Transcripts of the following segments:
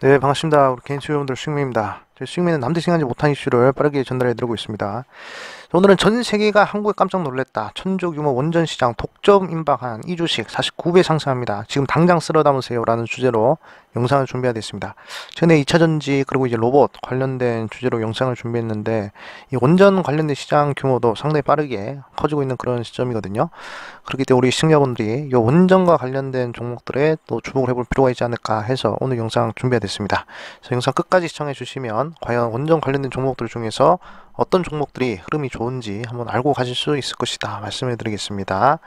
네, 반갑습니다. 우리 개인 수요분들 수익민입니다. 저희 수익민은 남들이 생각하지 못한 이슈를 빠르게 전달해 드리고 있습니다. 오늘은 전 세계가 한국에 깜짝 놀랐다. 천조 규모 원전 시장 독점 임박한 이 주식 49배 상승합니다. 지금 당장 쓸어 담으세요 라는 주제로 영상을 준비하겠습니다. 전에 2차전지 그리고 이제 로봇 관련된 주제로 영상을 준비했는데 이 원전 관련된 시장 규모도 상당히 빠르게 커지고 있는 그런 시점이거든요. 그렇기 때문에 우리 시청자분들이 이 원전과 관련된 종목들에 또 주목을 해볼 필요가 있지 않을까 해서 오늘 영상 준비하겠습니다. 그래서 영상 끝까지 시청해 주시면 과연 원전 관련된 종목들 중에서 어떤 종목들이 흐름이 좋은지 한번 알고 가실 수 있을 것이다 말씀을 드리겠습니다.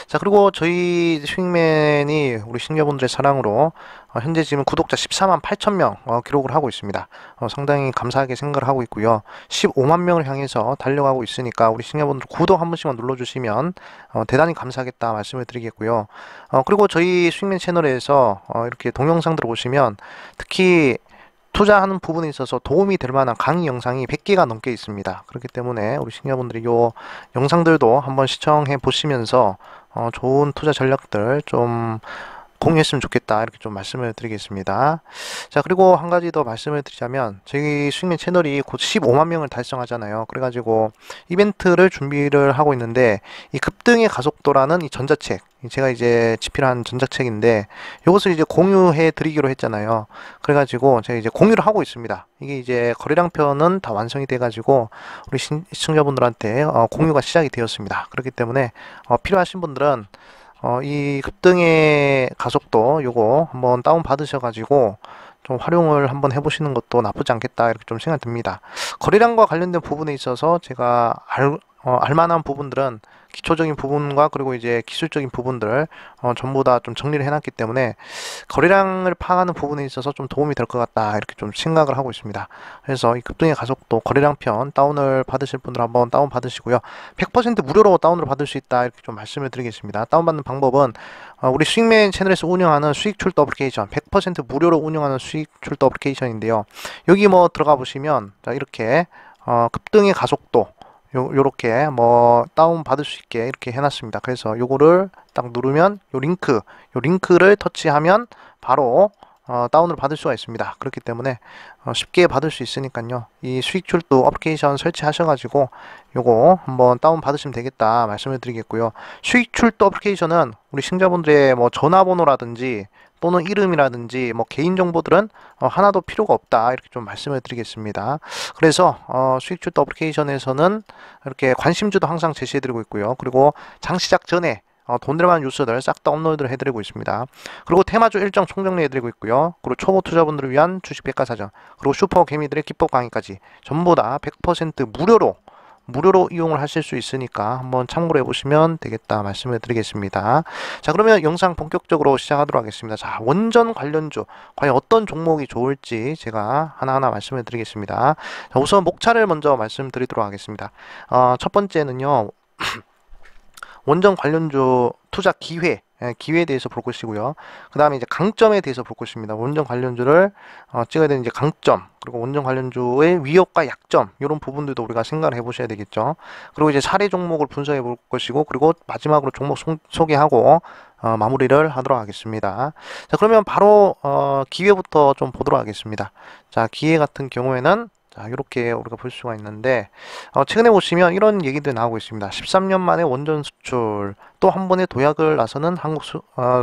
자, 그리고 저희 수익맨이 우리 신규분들의 사랑으로 현재 지금 구독자 14만 8천 명 기록을 하고 있습니다. 상당히 감사하게 생각을 하고 있고요. 15만 명을 향해서 달려가고 있으니까 우리 신규분들 구독 한 번씩만 눌러주시면 대단히 감사하겠다 말씀을 드리겠고요. 그리고 저희 수익맨 채널에서 이렇게 동영상들을 보시면 특히 투자하는 부분에 있어서 도움이 될 만한 강의 영상이 100개가 넘게 있습니다. 그렇기 때문에 우리 신규분들이 요 영상들도 한번 시청해 보시면서 좋은 투자 전략들 좀 공유했으면 좋겠다 이렇게 좀 말씀을 드리겠습니다. 자, 그리고 한 가지 더 말씀을 드리자면 저희 수익맨 채널이 곧 15만 명을 달성하잖아요. 그래가지고 이벤트를 준비를 하고 있는데 이 급등의 가속도라는 이 전자책, 제가 이제 집필한 전자책인데 이것을 이제 공유해 드리기로 했잖아요. 그래가지고 제가 이제 공유를 하고 있습니다. 이게 이제 거래량편은 다 완성이 돼가지고 우리 시청자분들한테 공유가 시작이 되었습니다. 그렇기 때문에 필요하신 분들은 이 급등의 가속도 요거 한번 다운 받으셔가지고 좀 활용을 한번 해보시는 것도 나쁘지 않겠다 이렇게 좀 생각이 듭니다. 거래량과 관련된 부분에 있어서 제가 알만한 부분들은 기초적인 부분과 그리고 이제 기술적인 부분들 전부 다 좀 정리를 해놨기 때문에 거래량을 파악하는 부분에 있어서 좀 도움이 될 것 같다 이렇게 좀 생각을 하고 있습니다. 그래서 이 급등의 가속도 거래량 편 다운을 받으실 분들 한번 다운 받으시고요. 100% 무료로 다운을 받을 수 있다 이렇게 좀 말씀을 드리겠습니다. 다운받는 방법은 우리 수익맨 채널에서 운영하는 수익 출도 어플리케이션 100% 무료로 운영하는 수익 출도 어플리케이션인데요. 여기 뭐 들어가 보시면 자, 이렇게 급등의 가속도 요렇게 뭐 다운 받을 수 있게 이렇게 해놨습니다. 그래서 요거를 딱 누르면 요 링크를 터치하면 바로 다운을 받을 수가 있습니다. 그렇기 때문에 쉽게 받을 수 있으니까요. 이 수익출도 어플리케이션 설치하셔가지고 요거 한번 다운 받으시면 되겠다 말씀을 드리겠고요. 수익출도 어플리케이션은 우리 신자분들의 뭐 전화번호라든지 또는 이름이라든지 뭐 개인정보들은 하나도 필요가 없다 이렇게 좀 말씀을 드리겠습니다. 그래서 수익출도 어플리케이션에서는 이렇게 관심주도 항상 제시해드리고 있고요. 그리고 장 시작 전에 돈 될 만한 뉴스들 싹 다 업로드를 해드리고 있습니다. 그리고 테마주 일정 총정리해드리고 있고요. 그리고 초보 투자분들을 위한 주식 백과사전, 그리고 슈퍼 개미들의 기법 강의까지 전부 다 100% 무료로 이용을 하실 수 있으니까 한번 참고로 해보시면 되겠다 말씀을 드리겠습니다. 자, 그러면 영상 본격적으로 시작하도록 하겠습니다. 자, 원전 관련주 과연 어떤 종목이 좋을지 제가 하나하나 말씀을 드리겠습니다. 자, 우선 목차를 먼저 말씀드리도록 하겠습니다. 첫 번째는요. 원전 관련주 투자 기회에 대해서 볼 것이고요. 그 다음에 이제 강점에 대해서 볼 것입니다. 원전 관련주를 찍어야 되는 이제 강점, 그리고 원전 관련주의 위협과 약점, 이런 부분들도 우리가 생각을 해보셔야 되겠죠. 그리고 이제 사례 종목을 분석해 볼 것이고, 그리고 마지막으로 종목 소개하고 마무리를 하도록 하겠습니다. 자, 그러면 바로 기회부터 좀 보도록 하겠습니다. 자, 기회 같은 경우에는 자, 이렇게 우리가 볼 수가 있는데 최근에 보시면 이런 얘기들이 나오고 있습니다. 13년 만에 원전 수출, 또 한 번의 도약을 나서는 한국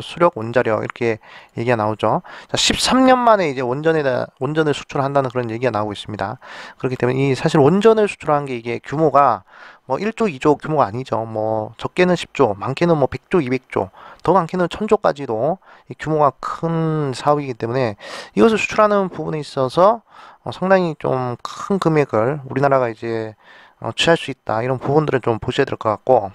수력 원자력, 이렇게 얘기가 나오죠. 자, 13년 만에 이제 원전을 수출한다는 그런 얘기가 나오고 있습니다. 그렇기 때문에 이 사실 원전을 수출하는 게 이게 규모가 뭐 1조, 2조 규모가 아니죠. 뭐 적게는 10조, 많게는 뭐 100조, 200조, 더 많게는 1000조까지도 이 규모가 큰 사업이기 때문에 이것을 수출하는 부분에 있어서 상당히 좀 큰 금액을 우리나라가 이제 취할 수 있다 이런 부분들을 좀 보셔야 될 것 같고,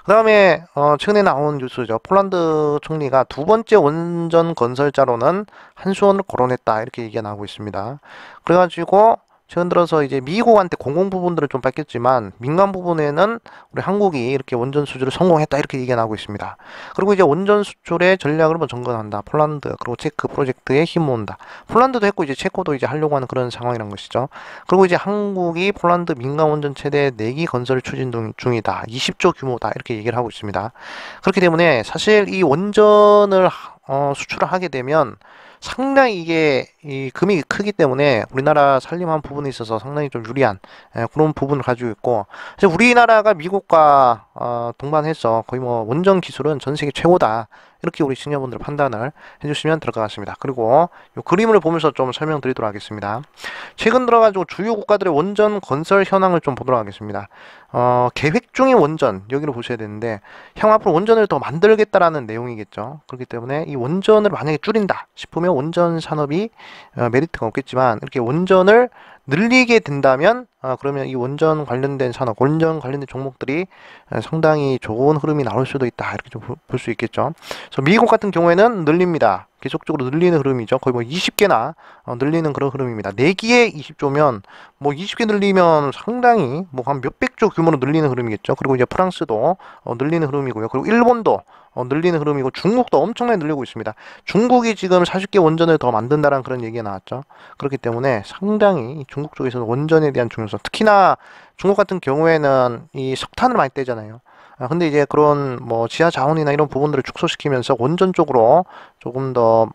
그 다음에 최근에 나온 뉴스죠. 폴란드 총리가 두 번째 원전 건설자로는 한수원을 거론했다 이렇게 얘기가 나오고 있습니다. 그래가지고 최근 들어서 이제 미국한테 공공 부분들을 좀 뺏겼지만 민간 부분에는 우리 한국이 이렇게 원전 수주를 성공했다 이렇게 얘기가 나오고 있습니다. 그리고 이제 원전 수출의 전략을 한번 점검한다. 폴란드 그리고 체크 프로젝트에 힘 모은다. 폴란드도 했고 이제 체코도 이제 하려고 하는 그런 상황이란 것이죠. 그리고 이제 한국이 폴란드 민간 원전 최대 4기 건설을 추진 중이다. 20조 규모다 이렇게 얘기를 하고 있습니다. 그렇기 때문에 사실 이 원전을 수출을 하게 되면 상당히 이게 이 금액이 크기 때문에 우리나라 산림한 부분에 있어서 상당히 좀 유리한 그런 부분을 가지고 있고, 사실 우리나라가 미국과 동반해서 거의 뭐 원전 기술은 전 세계 최고다, 이렇게 우리 시청자분들 판단을 해주시면 될 것 같습니다. 그리고 이 그림을 보면서 좀 설명드리도록 하겠습니다. 최근 들어가지고 주요 국가들의 원전 건설 현황을 좀 보도록 하겠습니다. 계획 중인 원전, 여기를 보셔야 되는데 향후 앞으로 원전을 더 만들겠다라는 내용이겠죠. 그렇기 때문에 이 원전을 만약에 줄인다 싶으면 원전 산업이 메리트가 없겠지만, 이렇게 원전을 늘리게 된다면 그러면 이 원전 관련된 산업, 원전 관련된 종목들이 상당히 좋은 흐름이 나올 수도 있다, 이렇게 좀 볼 수 있겠죠. 그래서 미국 같은 경우에는 늘립니다. 계속적으로 늘리는 흐름이죠. 거의 뭐 20개나 늘리는 그런 흐름입니다. 4기에 20조면 뭐 20개 늘리면 상당히 뭐 한 몇백 조 규모로 늘리는 흐름이겠죠. 그리고 이제 프랑스도 늘리는 흐름이고요. 그리고 일본도 늘리는 흐름이고, 중국도 엄청나게 늘리고 있습니다. 중국이 지금 40개 원전을 더 만든다는 그런 얘기가 나왔죠. 그렇기 때문에 상당히 중국 쪽에서는 원전에 대한 중요성, 특히나 중국 같은 경우에는 이 석탄을 많이 떼잖아요. 근데 이제 그런 뭐 지하 자원이나 이런 부분들을 축소시키면서 원전 쪽으로 조금 더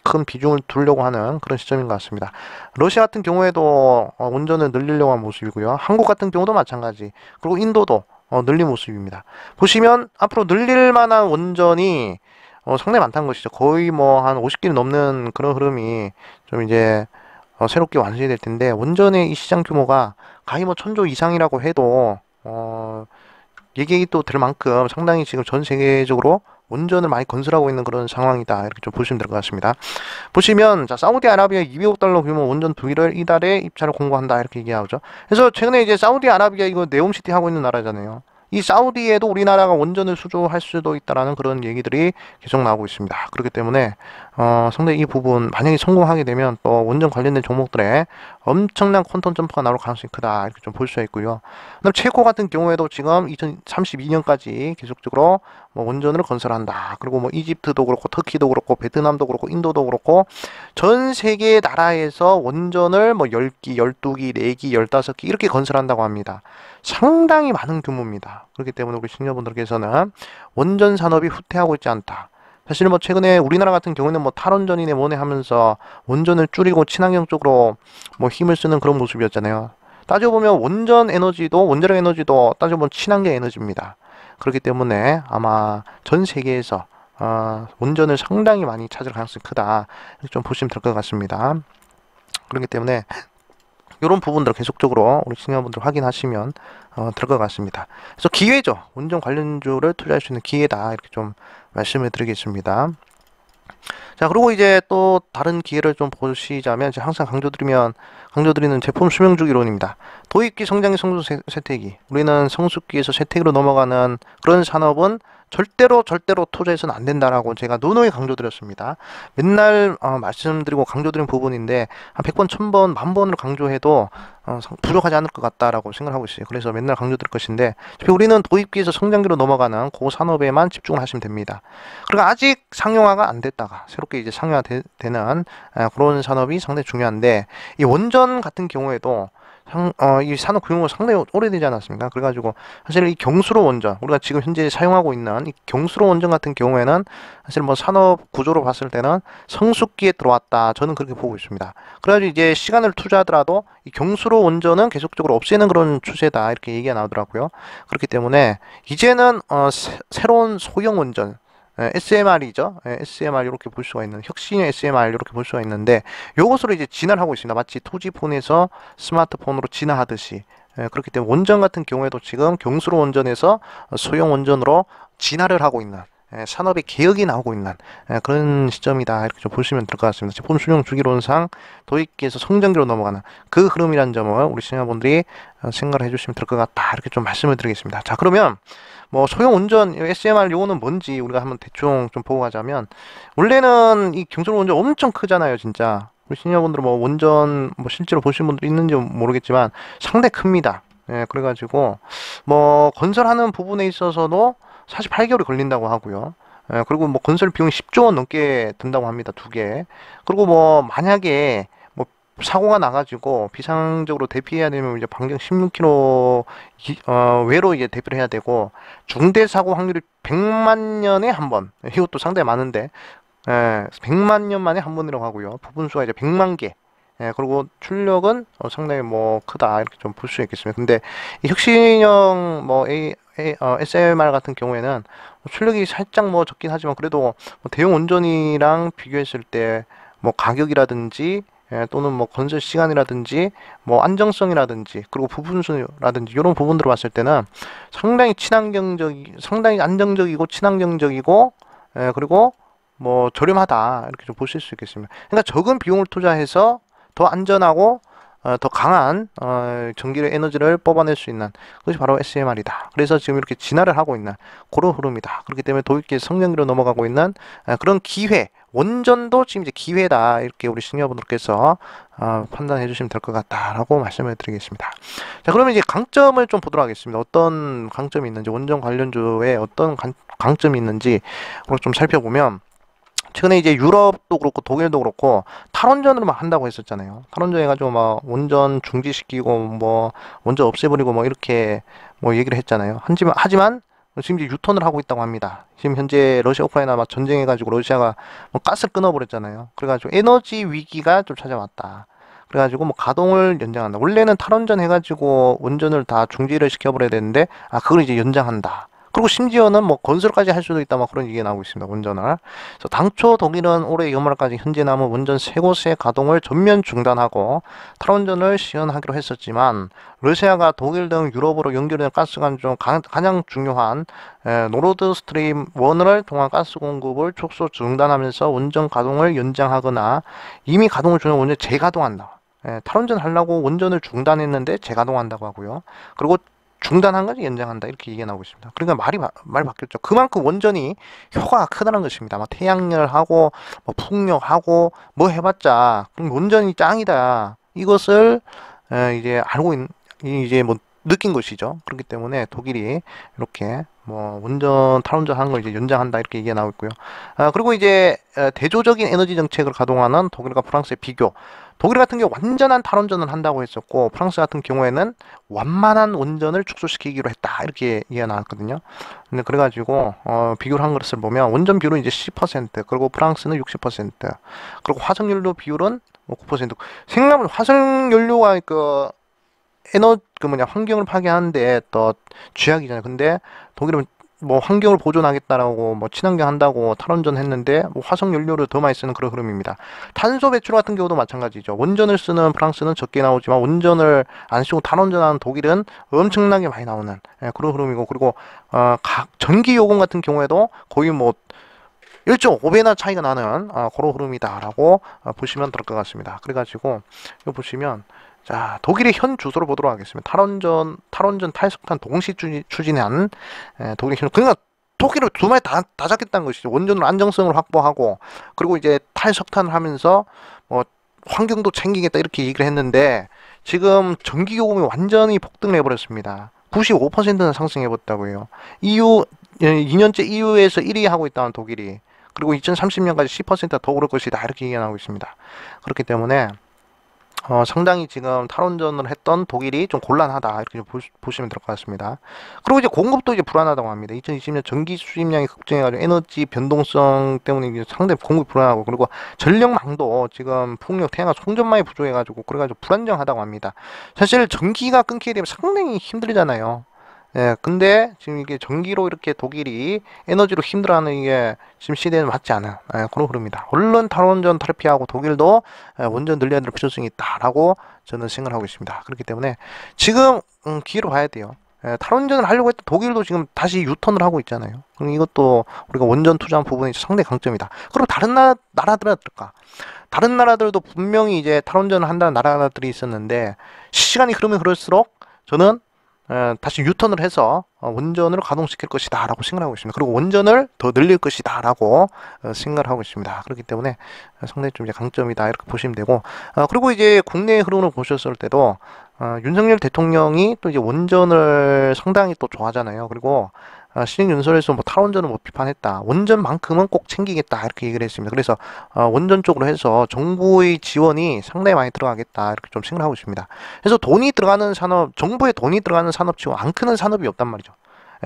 큰 비중을 두려고 하는 그런 시점인 것 같습니다. 러시아 같은 경우에도 원전을 늘리려고 하는 모습이고요. 한국 같은 경우도 마찬가지. 그리고 인도도 늘린 모습입니다. 보시면 앞으로 늘릴 만한 원전이 상당히 많다는 것이죠. 거의 뭐 한 50개는 넘는 그런 흐름이 좀 이제 새롭게 완성이 될 텐데, 원전의 이 시장 규모가 가히 뭐 1000조 이상이라고 해도 얘기 또 될 만큼 상당히 지금 전 세계적으로 원전을 많이 건설하고 있는 그런 상황이다, 이렇게 좀 보시면 될 것 같습니다. 보시면 자, 사우디아라비아 200억 달러 규모 원전 2기를 이달에 입찰을 공고한다, 이렇게 얘기하죠. 그래서 최근에 이제 사우디아라비아 이거 네옴시티 하고 있는 나라잖아요. 이 사우디에도 우리나라가 원전을 수주할 수도 있다라는 그런 얘기들이 계속 나오고 있습니다. 그렇기 때문에 상당히 이 부분 만약에 성공하게 되면 또 원전 관련된 종목들에 엄청난 퀀텀 점프가 나올 가능성이 크다, 이렇게 좀 볼 수가 있고요. 그다음 체코 같은 경우에도 지금 2032년까지 계속적으로 뭐 원전을 건설한다. 그리고 뭐 이집트도 그렇고 터키도 그렇고 베트남도 그렇고 인도도 그렇고 전 세계 나라에서 원전을 뭐 10기, 12기, 4기, 15기 이렇게 건설한다고 합니다. 상당히 많은 규모입니다. 그렇기 때문에 우리 시청자분들께서는 원전 산업이 후퇴하고 있지 않다. 사실 뭐 최근에 우리나라 같은 경우는 뭐 탈원전이네 뭐네 하면서 원전을 줄이고 친환경 쪽으로 뭐 힘을 쓰는 그런 모습이었잖아요. 따져보면 원자력 에너지도 따져보면 친환경 에너지입니다. 그렇기 때문에 아마 전 세계에서 원전을 상당히 많이 찾을 가능성이 크다, 이렇게 좀 보시면 될 것 같습니다. 그렇기 때문에 이런 부분들을 계속적으로 우리 시청자분들 확인하시면 될 것 같습니다. 그래서 기회죠. 원전 관련주를 투자할 수 있는 기회다, 이렇게 좀 말씀을 드리겠습니다. 자, 그리고 이제 또 다른 기회를 좀 보시자면, 제가 항상 강조드리는 제품 수명주기 이론입니다. 도입기, 성장기, 성수 쇠퇴기. 우리는 성숙기에서 쇠퇴기로 넘어가는 그런 산업은 절대로 투자해서는 안 된다라고 제가 누누이 강조드렸습니다. 맨날 말씀드리고 강조드린 부분인데 한 100번, 1000번, 10,000번을 강조해도 부족하지 않을 것 같다라고 생각하고 있어요. 그래서 맨날 강조드릴 것인데, 우리는 도입기에서 성장기로 넘어가는 그 산업에만 집중을 하시면 됩니다. 그러니까 아직 상용화가 안 됐다가 새롭게 이제 상용화되는 그런 산업이 상당히 중요한데, 이 원전 같은 경우에도 이 산업 규모가 상당히 오래되지 않았습니까? 그래가지고 사실 이 경수로 원전, 우리가 지금 현재 사용하고 있는 이 경수로 원전 같은 경우에는 사실 뭐 산업 구조로 봤을 때는 성숙기에 들어왔다, 저는 그렇게 보고 있습니다. 그래가지고 이제 시간을 투자하더라도 이 경수로 원전은 계속적으로 없애는 그런 추세다, 이렇게 얘기가 나오더라고요. 그렇기 때문에 이제는 새로운 소형 원전, SMR이죠. SMR 이렇게 볼 수가 있는, 혁신의 SMR 이렇게 볼 수가 있는데, 요것으로 이제 진화를 하고 있습니다. 마치 2G폰에서 스마트폰으로 진화하듯이. 그렇기 때문에 원전 같은 경우에도 지금 경수로 원전에서 소형 원전으로 진화를 하고 있는, 산업의 개혁이 나오고 있는 그런 시점이다, 이렇게 좀 보시면 될 것 같습니다. 제품 수명 주기론상 도입기에서 성장기로 넘어가는 그 흐름이라는 점을 우리 시청자분들이 생각을 해주시면 될 것 같다, 이렇게 좀 말씀을 드리겠습니다. 자, 그러면 뭐 소형 원전 SMR 요거는 뭔지 우리가 한번 대충 좀 보고 가자면, 원래는 이 경수로 원전 엄청 크잖아요, 진짜. 우리 시청자분들 뭐 원전 뭐 실제로 보신 분들 있는지 모르겠지만 상당히 큽니다. 그래가지고 뭐 건설하는 부분에 있어서도 48개월이 걸린다고 하고요. 그리고 뭐 건설 비용이 10조 원 넘게 든다고 합니다, 2개. 그리고 뭐 만약에 뭐 사고가 나가지고 비상적으로 대피해야 되면 이제 반경 16km 외로 이제 대피를 해야 되고, 중대 사고 확률이 100만 년에 한 번, 이것도 상당히 많은데 100만 년 만에 한 번이라고 하고요. 부분수가 이제 100만 개. 그리고 출력은 상당히 뭐 크다 이렇게 좀 볼 수 있겠습니다. 근데 이 혁신형 뭐 SLR 같은 경우에는 출력이 살짝 뭐 적긴 하지만 그래도 뭐 대형 원전이랑 비교했을 때 뭐 가격이라든지 또는 뭐 건설 시간이라든지 뭐 안정성이라든지 그리고 부분수라든지 이런 부분들을 봤을 때는 상당히 안정적이고 친환경적이고 그리고 뭐 저렴하다 이렇게 좀 보실 수 있겠습니다. 그러니까 적은 비용을 투자해서 더 안전하고 더 강한 전기를 에너지를 뽑아낼 수 있는 그것이 바로 SMR이다. 그래서 지금 이렇게 진화를 하고 있는 그런 흐름이다. 그렇기 때문에 도입기 성장기로 넘어가고 있는 그런 기회, 원전도 지금 이제 기회다. 이렇게 우리 시청자분들께서 판단해 주시면 될 것 같다라고 말씀을 드리겠습니다. 자, 그러면 이제 강점을 좀 보도록 하겠습니다. 어떤 강점이 있는지, 원전 관련주에 어떤 강점이 있는지 그걸 좀 살펴보면 최근에 이제 유럽도 그렇고 독일도 그렇고 탈원전으로 막 한다고 했었잖아요. 탈원전 해가지고 막 원전 중지시키고 뭐 원전 없애버리고 뭐 이렇게 뭐 얘기를 했잖아요. 하지만 지금 이제 유턴을 하고 있다고 합니다. 지금 현재 러시아 우크라이나 막 전쟁해가지고 러시아가 뭐 가스를 끊어버렸잖아요. 그래가지고 에너지 위기가 좀 찾아왔다. 그래가지고 뭐 가동을 연장한다. 원래는 탈원전 해가지고 원전을 다 중지를 시켜버려야 되는데 그걸 이제 연장한다. 그리고 심지어는 뭐 건설까지 할 수도 있다 막 그런 얘기가 나오고 있습니다. 원전을. 그래서 당초 독일은 올해 연말까지 현재 남은 원전 세 곳의 가동을 전면 중단하고 탈원전을 시연하기로 했었지만 러시아가 독일 등 유럽으로 연결된 가스관 중 가장 중요한 노르드 스트림 1을 통한 가스 공급을 축소 중단하면서 원전 가동을 연장하거나 이미 가동을 중단 원전 재가동한다. 탈원전 하려고 원전을 중단했는데 재가동한다고 하고요. 그리고 중단한 거지 연장한다 이렇게 얘기가 나오고 있습니다. 그러니까 말 바뀌었죠. 그만큼 원전이 효과가 크다는 것입니다. 뭐 태양열하고 뭐 풍력하고 뭐 해봤자 그럼 원전이 짱이다. 이것을 이제 이제 뭐 느낀 것이죠. 그렇기 때문에 독일이 이렇게 뭐 탈원전 하는 걸 이제 연장한다 이렇게 얘기가 나오고 있고요. 그리고 이제 대조적인 에너지 정책을 가동하는 독일과 프랑스의 비교. 독일 같은 경우 완전한 탈원전을 한다고 했었고 프랑스 같은 경우에는 완만한 원전을 축소시키기로 했다 이렇게 얘기가 나왔거든요. 근데 그래가지고 비교를 한 것을 보면 원전 비율은 이제 10% 그리고 프랑스는 60% 그리고 화석연료 비율은 9%. 생각해보면 화석연료가 환경을 파괴하는데 더 쥐약이잖아요. 근데 독일은 뭐 환경을 보존하겠다라고 뭐 친환경 한다고 탈원전 했는데 뭐 화석 연료를 더 많이 쓰는 그런 흐름입니다. 탄소 배출 같은 경우도 마찬가지죠. 원전을 쓰는 프랑스는 적게 나오지만 원전을 안 쓰고 탈원전하는 독일은 엄청나게 많이 나오는 그런 흐름이고 그리고 전기 요금 같은 경우에도 거의 뭐 1.5배나 차이가 나는 그런 흐름이다라고 보시면 될 것 같습니다. 그래가지고 이거 보시면 자, 독일의 현 주소를 보도록 하겠습니다. 탈원전 탈석탄 동시 추진한 독일의 현, 그러니까 독일을 두 마리 다 잡겠다는 것이죠. 원전으로 안정성을 확보하고, 그리고 이제 탈석탄을 하면서, 뭐, 환경도 챙기겠다, 이렇게 얘기를 했는데, 지금 전기요금이 완전히 폭등을 해버렸습니다. 95%는 상승해버렸다고 해요. 2년째 EU에서 1위 하고 있다는 독일이. 그리고 2030년까지 10%더 오를 것이다, 이렇게 얘기하고 있습니다. 그렇기 때문에, 상당히 지금 탈원전을 했던 독일이 좀 곤란하다 이렇게 보시면 될 것 같습니다. 그리고 이제 공급도 이제 불안하다고 합니다. 2020년 전기 수입량이 급증해가지고 에너지 변동성 때문에 상당히 공급이 불안하고 그리고 전력망도 지금 풍력, 태양광 송전망이 부족해가지고 그래가지고 불안정하다고 합니다. 사실 전기가 끊기게 되면 상당히 힘들잖아요. 근데 지금 이게 전기로 이렇게 독일이 에너지로 힘들어하는 이게 지금 시대는 맞지 않은 그런 흐름입니다. 얼른 탈원전 탈피하고 독일도 원전 늘려야 될 필요성이 있다라고 저는 생각을 하고 있습니다. 그렇기 때문에 지금 기회로 봐야 돼요. 탈원전을 하려고 했던 독일도 지금 다시 유턴을 하고 있잖아요. 그럼 이것도 우리가 원전 투자한 부분이 상당히 강점이다. 그럼 다른 나라들은 어떨까? 다른 나라들도 분명히 이제 탈원전을 한다는 나라들이 있었는데 시간이 흐르면 흐를수록 저는 다시 유턴을 해서 원전을 가동시킬 것이다 라고 생각하고 있습니다. 그리고 원전을 더 늘릴 것이다 라고 생각을 하고 있습니다. 그렇기 때문에 상당히 좀 이제 강점이다 이렇게 보시면 되고 그리고 이제 국내 흐름을 보셨을 때도 윤석열 대통령이 또 이제 원전을 상당히 또 좋아하잖아요. 그리고 시행연설에서 뭐 탈원전을 못 비판했다. 원전만큼은 꼭 챙기겠다 이렇게 얘기를 했습니다. 그래서 원전 쪽으로 해서 정부의 지원이 상당히 많이 들어가겠다 이렇게 좀 생각을 하고 있습니다. 그래서 돈이 들어가는 산업, 정부의 돈이 들어가는 산업 치고 안 크는 산업이 없단 말이죠.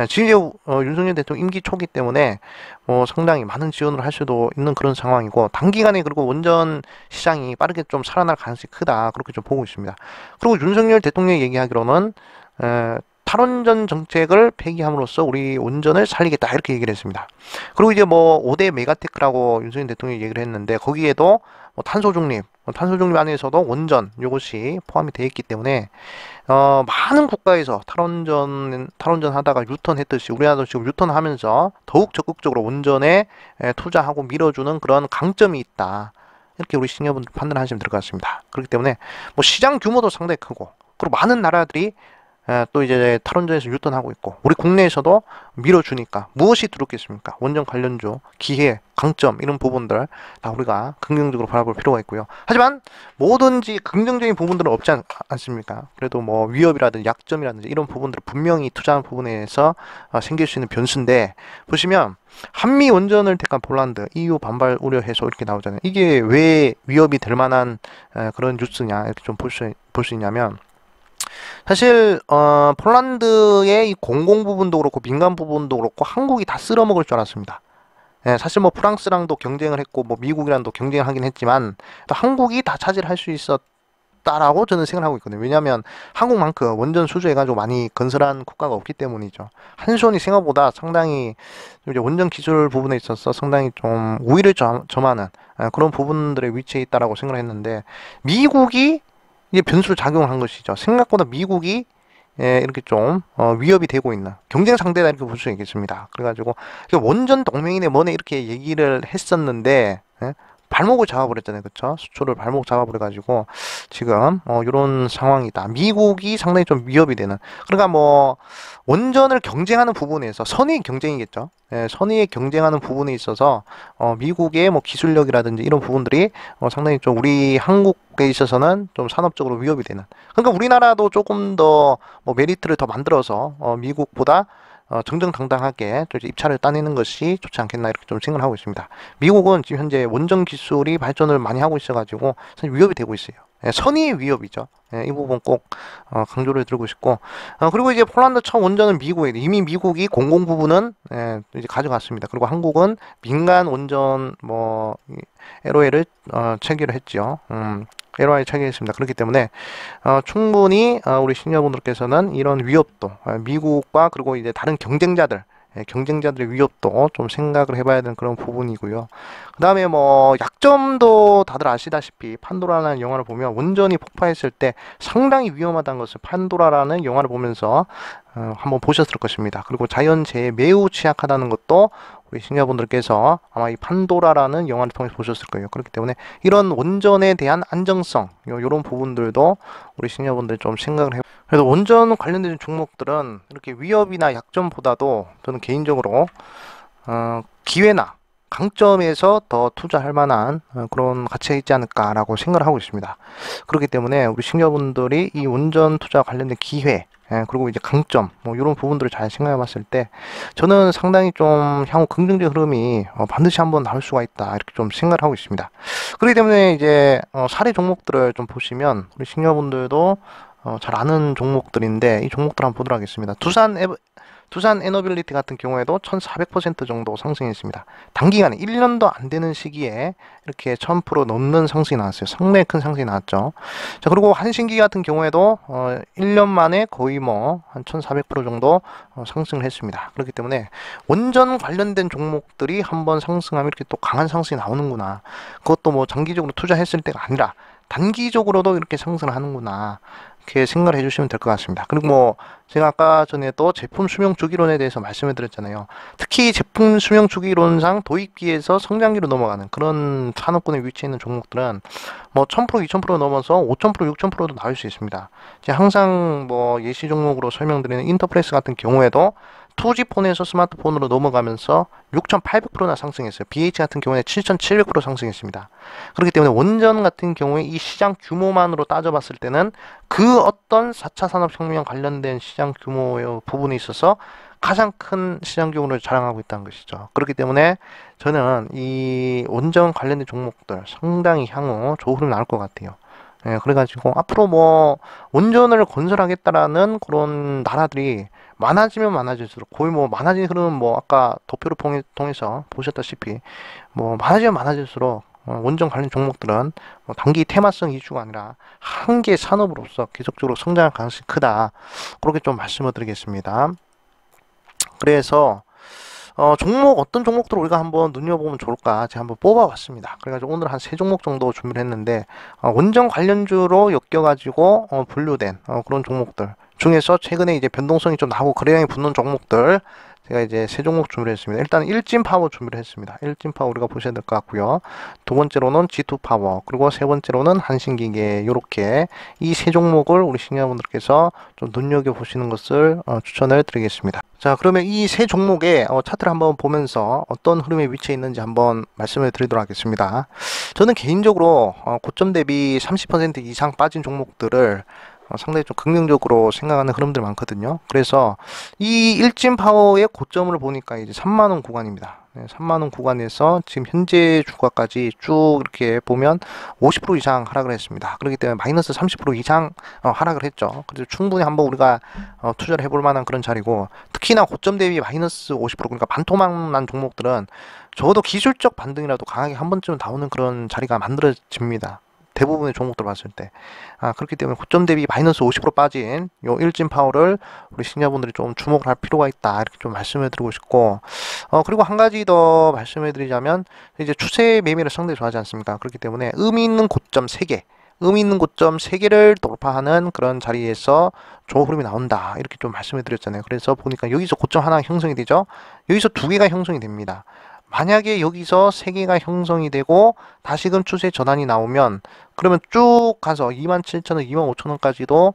지금 이제 윤석열 대통령 임기 초기 때문에 상당히 많은 지원을 할 수도 있는 그런 상황이고 단기간에 그리고 원전 시장이 빠르게 좀 살아날 가능성이 크다 그렇게 좀 보고 있습니다. 그리고 윤석열 대통령이 얘기하기로는 탈원전 정책을 폐기함으로써 우리 원전을 살리겠다 이렇게 얘기를 했습니다. 그리고 이제 뭐 5대 메가테크라고 윤석열 대통령이 얘기를 했는데 거기에도 탄소 중립 안에서도 원전 요것이 포함이 되어 있기 때문에 많은 국가에서 탈원전 하다가 유턴했듯이 우리나라도 지금 유턴하면서 더욱 적극적으로 원전에 투자하고 밀어주는 그런 강점이 있다. 이렇게 우리 시니어분들 판단하시면 될 것 같습니다. 그렇기 때문에 뭐 시장 규모도 상당히 크고 그리고 많은 나라들이 또 이제 탈원전에서 유턴하고 있고 우리 국내에서도 밀어주니까 무엇이 두렵겠습니까? 원전 관련주, 기회, 강점 이런 부분들 다 우리가 긍정적으로 바라볼 필요가 있고요. 하지만 뭐든지 긍정적인 부분들은 없지 않습니까? 그래도 뭐 위협이라든지 약점이라든지 이런 부분들을 분명히 투자하는 부분에서 생길 수 있는 변수인데 보시면 한미 원전을 택한 폴란드, EU 반발 우려 해소 이렇게 나오잖아요. 이게 왜 위협이 될 만한 그런 뉴스냐 이렇게 좀 볼 수 있냐면 사실 폴란드의 이 공공 부분도 그렇고 민간 부분도 그렇고 한국이 다 쓸어먹을 줄 알았습니다. 사실 뭐 프랑스랑도 경쟁을 했고 뭐 미국이랑도 경쟁을 하긴 했지만 또 한국이 다 차지할 수 있었다라고 저는 생각하고 있거든요. 왜냐하면 한국만큼 원전 수주해가지고 많이 건설한 국가가 없기 때문이죠. 한수원이 생각보다 상당히 이제 원전 기술 부분에 있어서 상당히 좀 우위를 점하는 그런 부분들의 위치에 있다라고 생각을 했는데 미국이 이게 변수를 작용한 것이죠. 생각보다 미국이 이렇게 좀 위협이 되고 있는 경쟁 상대다 이렇게 볼 수 있겠습니다. 그래가지고 원전 동맹이네 뭐네 이렇게 얘기를 했었는데 발목을 잡아버렸잖아요. 그쵸? 수출을 발목 잡아버려가지고 지금 이런 상황이다. 미국이 상당히 좀 위협이 되는 그러니까 뭐 원전을 경쟁하는 부분에서 선의의 경쟁이겠죠. 선의의 경쟁하는 부분에 있어서 미국의 뭐 기술력이라든지 이런 부분들이 상당히 좀 우리 한국에 있어서는 좀 산업적으로 위협이 되는 그러니까 우리나라도 조금 더 뭐 메리트를 더 만들어서 미국보다 정정당당하게 또 이제 입찰을 따내는 것이 좋지 않겠나 이렇게 좀 생각을 하고 있습니다. 미국은 지금 현재 원전 기술이 발전을 많이 하고 있어가지고 사실 위협이 되고 있어요. 선의의 위협이죠. 이 부분 꼭 강조를 드리고 싶고 그리고 이제 폴란드 첫 원전은 미국에 이미 미국이 공공 부분은 이제 가져갔습니다. 그리고 한국은 민간 원전 뭐 LOA를 체결을 했죠. LOI 체결했습니다. 그렇기 때문에 충분히 우리 시니어분들께서는 이런 위협도 미국과 그리고 이제 다른 경쟁자들의 위협도 좀 생각을 해봐야 되는 그런 부분이고요. 그 다음에 뭐 약점도 다들 아시다시피 판도라라는 영화를 보면 원전이 폭파했을 때 상당히 위험하다는 것을 판도라라는 영화를 보면서 한번 보셨을 것입니다. 그리고 자연재해에 매우 취약하다는 것도 우리 시청자분들께서 아마 이 판도라라는 영화를 통해서 보셨을 거예요. 그렇기 때문에 이런 원전에 대한 안정성 이런 부분들도 우리 시청자분들 좀 생각을 해. 그래서 원전 관련된 종목들은 이렇게 위협이나 약점보다도 저는 개인적으로 기회나 강점에서 더 투자할 만한 그런 가치가 있지 않을까라고 생각을 하고 있습니다. 그렇기 때문에 우리 시청자분들이 이 원전 투자 관련된 기회 그리고 이제 강점 뭐 이런 부분들을 잘 생각해 봤을 때 저는 상당히 좀 향후 긍정적 흐름이 반드시 한번 나올 수가 있다 이렇게 좀 생각을 하고 있습니다. 그렇기 때문에 이제 사례 종목들을 좀 보시면 우리 시청자분들도 잘 아는 종목들인데 이 종목들 한번 보도록 하겠습니다. 두산 에너빌리티 같은 경우에도 1400% 정도 상승했습니다. 단기간에 1년도 안 되는 시기에 이렇게 1000% 넘는 상승이 나왔어요. 상당히 큰 상승이 나왔죠. 자, 그리고 한신기 같은 경우에도 1년 만에 거의 뭐 한 1400% 정도 상승을 했습니다. 그렇기 때문에 원전 관련된 종목들이 한번 상승하면 이렇게 또 강한 상승이 나오는구나. 그것도 뭐 장기적으로 투자했을 때가 아니라 단기적으로도 이렇게 상승을 하는구나. 이렇게 생각을 해주시면 될 것 같습니다. 그리고 뭐 제가 아까 전에 또 제품 수명 주기론에 대해서 말씀을 드렸잖아요. 특히 제품 수명 주기론상 도입기에서 성장기로 넘어가는 그런 산업군에 위치해 있는 종목들은 뭐 1000%, 2000% 넘어서 5000%, 6000%도 나올 수 있습니다. 제가 항상 뭐 예시 종목으로 설명드리는 인터프레스 같은 경우에도 2G 폰에서 스마트폰으로 넘어가면서 6,800%나 상승했어요. BH 같은 경우에 7,700% 상승했습니다. 그렇기 때문에 원전 같은 경우에 이 시장 규모만으로 따져봤을 때는 그 어떤 4차 산업혁명 관련된 시장 규모의 부분에 있어서 가장 큰 시장 규모를 자랑하고 있다는 것이죠. 그렇기 때문에 저는 이 원전 관련된 종목들 상당히 향후 좋은 흐름 나올 것 같아요. 예, 그래가지고 앞으로 뭐 원전을 건설하겠다라는 그런 나라들이 많아지면 많아질수록 거의 뭐 많아진 흐름은 뭐 아까 도표를 통해서 보셨다시피 뭐 많아지면 많아질수록 원전 관련 종목들은 뭐 단기 테마성 이슈가 아니라 한 개 산업으로서 계속적으로 성장할 가능성이 크다. 그렇게 좀 말씀을 드리겠습니다. 그래서 종목 어떤 종목들 우리가 한번 눈여보면 좋을까 제가 한번 뽑아봤습니다. 그래가지고 오늘 한 세 종목 정도 준비를 했는데 원전 관련주로 엮여가지고 분류된 그런 종목들 중에서 최근에 이제 변동성이 좀 나고 거래량이 붙는 종목들 제가 이제 세 종목 준비를 했습니다. 일단 일진파워 준비를 했습니다. 일진파워 우리가 보셔야 될 것 같고요. 두 번째로는 G2파워 그리고 세 번째로는 한신기계 이렇게 이 세 종목을 우리 시청자분들께서 좀 눈여겨보시는 것을 추천을 드리겠습니다. 자, 그러면 이 세 종목의 차트를 한번 보면서 어떤 흐름에 위치해 있는지 한번 말씀을 드리도록 하겠습니다. 저는 개인적으로 고점 대비 30% 이상 빠진 종목들을 상당히 좀 긍정적으로 생각하는 흐름들 많거든요. 그래서 이 일진파워의 고점을 보니까 이제 3만원 구간입니다. 네, 3만원 구간에서 지금 현재 주가까지 쭉 이렇게 보면 50% 이상 하락을 했습니다. 그렇기 때문에 마이너스 30% 이상 하락을 했죠. 그래서 충분히 한번 우리가 투자를 해볼 만한 그런 자리고 특히나 고점 대비 마이너스 50% 그러니까 반토막 난 종목들은 적어도 기술적 반등이라도 강하게 한 번쯤 나오는 그런 자리가 만들어집니다. 대부분의 종목들 봤을 때 그렇기 때문에 고점 대비 마이너스 50% 빠진 요 일진파워를 우리 시청자분들이 좀 주목을 할 필요가 있다 이렇게 좀 말씀을 드리고 싶고 그리고 한 가지 더 말씀을 드리자면 이제 추세 매매를 상당히 좋아하지 않습니까? 그렇기 때문에 의미 있는 고점 3개 의미 있는 고점 3개를 돌파하는 그런 자리에서 좋은 흐름이 나온다 이렇게 좀 말씀을 드렸잖아요. 그래서 보니까 여기서 고점 하나 형성이 되죠. 여기서 2개가 형성이 됩니다. 만약에 여기서 3개가 형성이 되고 다시금 추세 전환이 나오면 그러면 쭉 가서 27,000원, 25,000원까지도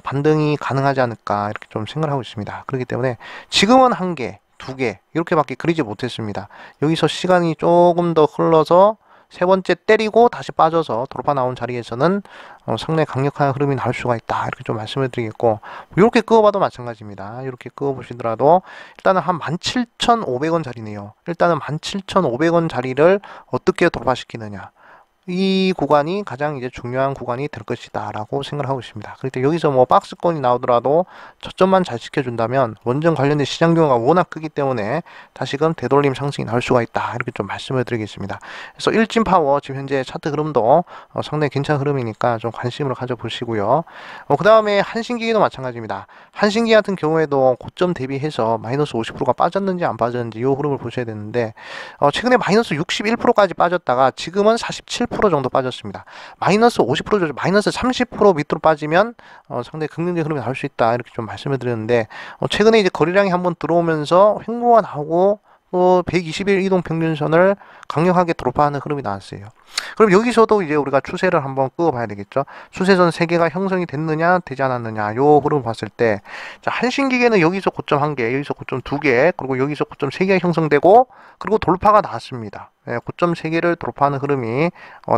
반등이 가능하지 않을까 이렇게 좀 생각을 하고 있습니다. 그렇기 때문에 지금은 1개, 2개 이렇게밖에 그리지 못했습니다. 여기서 시간이 조금 더 흘러서 세 번째 때리고 다시 빠져서 돌파 나온 자리에서는 상당히 강력한 흐름이 나올 수가 있다 이렇게 좀 말씀을 드리겠고 이렇게 끄어봐도 마찬가지입니다. 이렇게 끄어보시더라도 일단은 한 17,500원 자리네요. 일단은 17,500원 자리를 어떻게 돌파시키느냐 이 구간이 가장 이제 중요한 구간이 될 것이다 라고 생각을 하고 있습니다. 그럴 때 여기서 뭐 박스권이 나오더라도 저점만 잘 지켜준다면 원전 관련된 시장 규모가 워낙 크기 때문에 다시금 되돌림 상승이 나올 수가 있다 이렇게 좀 말씀을 드리겠습니다. 그래서 일진파워 지금 현재 차트 흐름도 상당히 괜찮은 흐름이니까 좀 관심을 가져보시고요. 그 다음에 한신기계도 마찬가지입니다. 한신기 같은 경우에도 고점 대비해서 마이너스 50%가 빠졌는지 안 빠졌는지 이 흐름을 보셔야 되는데 최근에 마이너스 61%까지 빠졌다가 지금은 47% 정도 빠졌습니다. 마이너스 50% 마이너스 30% 밑으로 빠지면 상당히 긍정적인 흐름이 나올 수 있다 이렇게 좀 말씀을 드렸는데 최근에 이제 거래량이 한번 들어오면서 횡보가 나오고 또 120일 이동 평균선을 강력하게 돌파하는 흐름이 나왔어요. 그럼 여기서도 이제 우리가 추세를 한번 끄어봐야 되겠죠. 추세선 3개가 형성이 됐느냐 되지 않았느냐 요 흐름을 봤을 때 자, 한신기계는 여기서 고점 1개 여기서 고점 2개 그리고 여기서 고점 3개가 형성되고 그리고 돌파가 나왔습니다. 고점 3개를 돌파하는 흐름이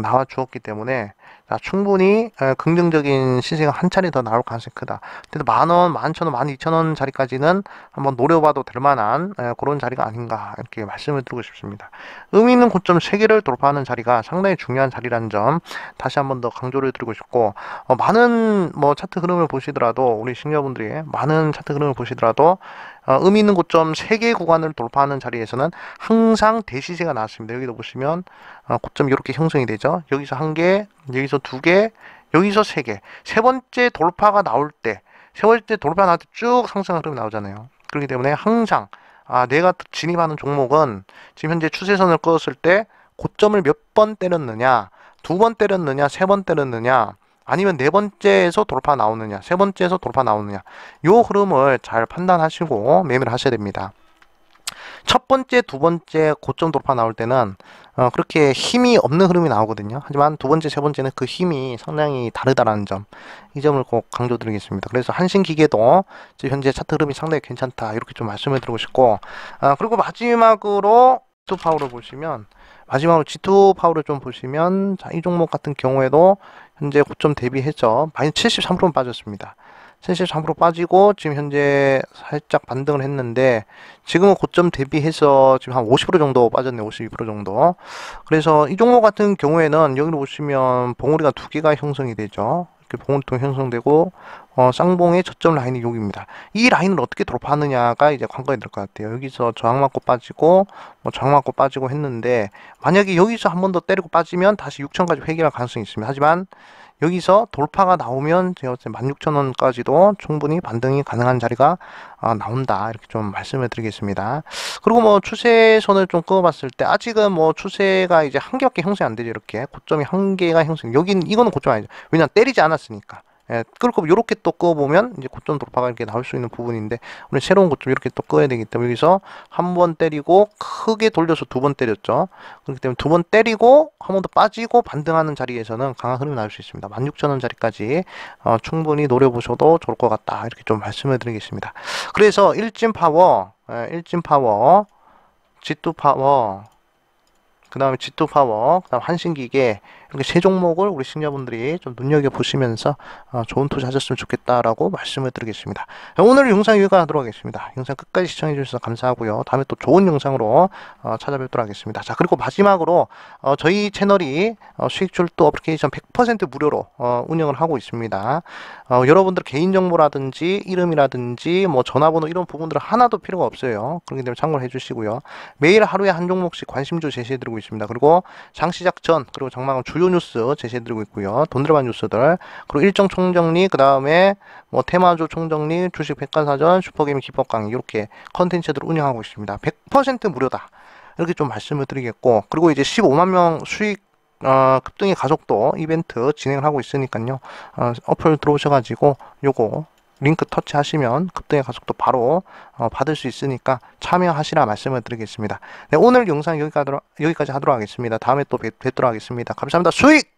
나와 주었기 때문에 자, 충분히 긍정적인 시세가 한 차례 더 나올 가능성이 크다. 그래도 10,000원, 11,000원, 12,000원 자리까지는 한번 노려봐도 될 만한 그런 자리가 아닌가 이렇게 말씀을 드리고 싶습니다. 의미 있는 고점 3개를 돌파하는 자리가 상당히 중요한 자리라는 점 다시 한번 더 강조를 드리고 싶고 많은 뭐 차트 흐름을 보시더라도 우리 시청자분들이 많은 차트 흐름을 보시더라도 의미 있는 고점 3개 구간을 돌파하는 자리에서는 항상 대시세가 나왔습니다. 여기도 보시면 고점 이렇게 형성이 되죠. 여기서 1개, 여기서 2개, 여기서 3개. 세 번째 돌파가 나올 때, 세 번째 돌파 나올 때 쭉 상승 흐름이 나오잖아요. 그렇기 때문에 항상 내가 진입하는 종목은 지금 현재 추세선을 그었을 때 고점을 몇 번 때렸느냐, 2번 때렸느냐, 3번 때렸느냐, 아니면 네 번째에서 돌파 나오느냐, 세 번째에서 돌파 나오느냐, 요 흐름을 잘 판단하시고 매매를 하셔야 됩니다. 첫 번째, 두 번째 고점 돌파 나올 때는 그렇게 힘이 없는 흐름이 나오거든요. 하지만 두 번째, 세 번째는 그 힘이 상당히 다르다라는 점, 이 점을 꼭 강조드리겠습니다. 그래서 한신기계도 지금 현재 차트 흐름이 상당히 괜찮다 이렇게 좀 말씀을 드리고 싶고 그리고 마지막으로 G2파워를 보시면 마지막으로 G2파워를 좀 보시면 자, 이 종목 같은 경우에도 현재 고점 대비해서 마이너스 73% 빠졌습니다. 33% 빠지고 지금 현재 살짝 반등을 했는데 지금은 고점 대비해서 지금 한 50% 정도 빠졌네. 52% 정도. 그래서 이 종목 같은 경우에는 여기로 보시면 봉우리가 두 개가 형성이 되죠. 이렇게 봉우리통 형성되고 쌍봉의 저점 라인이 여기입니다. 이 라인을 어떻게 돌파하느냐가 이제 관건이 될 것 같아요. 여기서 저항 맞고 빠지고 저항 맞고 빠지고 했는데 만약에 여기서 한 번 더 때리고 빠지면 다시 6천까지 회귀할 가능성이 있습니다. 하지만 여기서 돌파가 나오면 제가 볼때 16,000원까지도 충분히 반등이 가능한 자리가 나온다. 이렇게 좀 말씀을 드리겠습니다. 그리고 뭐 추세선을 좀 그어봤을 때 아직은 뭐 추세가 이제 한 개밖에 형성이 안 되죠. 이렇게 고점이 한 개가 형성. 여긴 이거는 고점 아니죠. 왜냐면 때리지 않았으니까. 예, 끌고 이렇게 또 그어보면 이제 고점 돌파가 이렇게 나올 수 있는 부분인데 우리 새로운 고점 이렇게 또 그어야 되기 때문에 여기서 한 번 때리고 크게 돌려서 두 번 때렸죠. 그렇기 때문에 두 번 때리고 한 번 더 빠지고 반등하는 자리에서는 강한 흐름이 나올 수 있습니다. 16,000원 자리까지 충분히 노려보셔도 좋을 것 같다. 이렇게 좀 말씀을 드리겠습니다. 그래서 일진파워, G2파워, 그 다음에 G2파워, 그 다음 한신기계 이렇게 세 종목을 우리 시청자분들이 좀 눈여겨보시면서 좋은 투자 하셨으면 좋겠다라고 말씀을 드리겠습니다. 오늘 영상 여기까지 하도록 하겠습니다. 영상 끝까지 시청해 주셔서 감사하고요. 다음에 또 좋은 영상으로 찾아뵙도록 하겠습니다. 자, 그리고 마지막으로 저희 채널이 수익출도 어플리케이션 100% 무료로 운영을 하고 있습니다. 여러분들 개인정보라든지 이름이라든지 뭐 전화번호 이런 부분들은 하나도 필요가 없어요. 그렇기 때문에 참고를 해주시고요. 매일 하루에 한 종목씩 관심주 제시해드리고 있습니다. 그리고 장시작 전 그리고 장마감 주요 뉴스 제시해드리고 있고요. 돈 들어간 뉴스들 그리고 일정 총정리 그 다음에 뭐 테마주 총정리 주식 백과사전 슈퍼게임 기법 강의 이렇게 컨텐츠들을 운영하고 있습니다. 100% 무료다. 이렇게 좀 말씀을 드리겠고 그리고 이제 15만 명 수익 급등의 가속도 이벤트 진행을 하고 있으니까요. 어플 들어오셔가지고 요거 링크 터치하시면 급등의 가속도 바로 받을 수 있으니까 참여하시라 말씀을 드리겠습니다. 네, 오늘 영상 여기까지 하도록 하겠습니다. 다음에 또 뵙도록 하겠습니다. 감사합니다. 수익!